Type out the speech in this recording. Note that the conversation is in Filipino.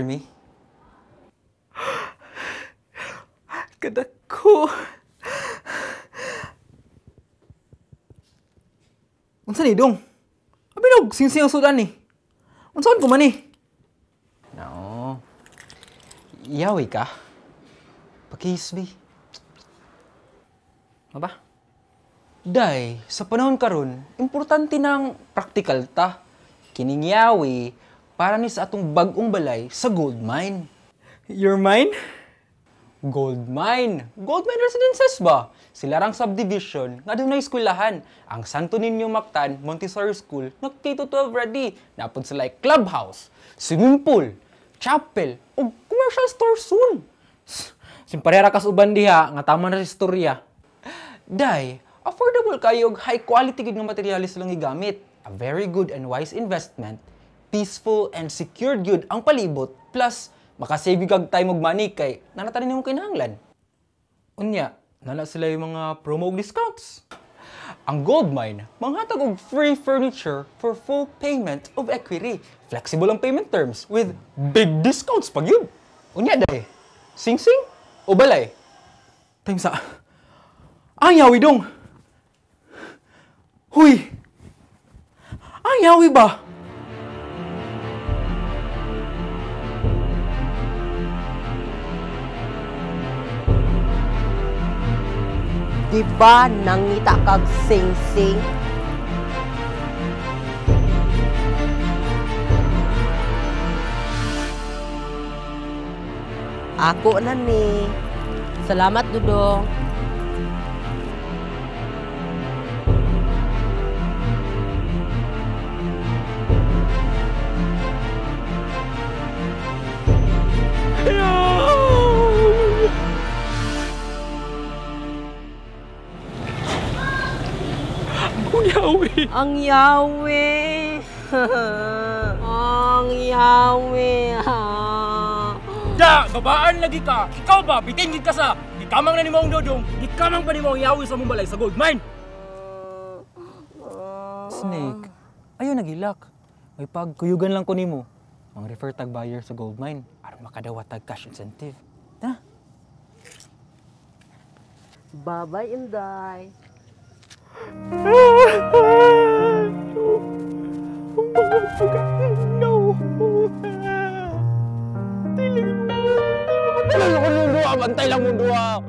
for me? Kadako. Unsa ni dong? Abinog sing-sing ang sudan ni. Unsaon ko man ni? No. Yawi ka? Pakisbi. Aba? Day, sa panahon karon, importante ng practical ta. Kining yawi para ni sa atong bag-ong balay sa gold mine. Your mine? Gold mine. Gold mine residences ba? Silarang subdivision nga doon na eskwelahan. Ang Santo Niño Mactan Montessori School na K-12 ready. Napod sa like clubhouse, swimming pool, chapel, o commercial store soon. Simparera kas uban diha nga tama na sa istorya. Day, affordable kayo og high quality gid nga materialis lang igamit. A very good and wise investment. Peaceful and secured gyud ang palibot. Plus, makasave kag time og money kay nanatanin nimo kinahanglan. Unya, nana sila yung mga promo ug discounts. Ang gold mine, manghatag og free furniture for full payment of equity. Flexible ang payment terms with big discounts pag yun. Unya day, sing-sing o balay? Time sa... Ang yawi dong! Huy! Ang yawi ba? Di ba nangita kag sing-sing? Ako na ni. Salamat, Dudong. Ang yawi! Ang yawi! Ang yawi! Da! Babaan lagi ka! Ikaw ba? Bitingin ka sa! Ikamang na ni mo ang dodong! Ikamang pa ni mo ang yawi sa mong balay sa gold mine! Snake, ayaw nagilak. May pagkuyugan lang ko nimo. Ang refer tag buyer sa gold mine aron makadawat tag cash incentive. Ha? Bye-bye, Inday. No! Ano ko nung duwa? Bantay lang mo duwa!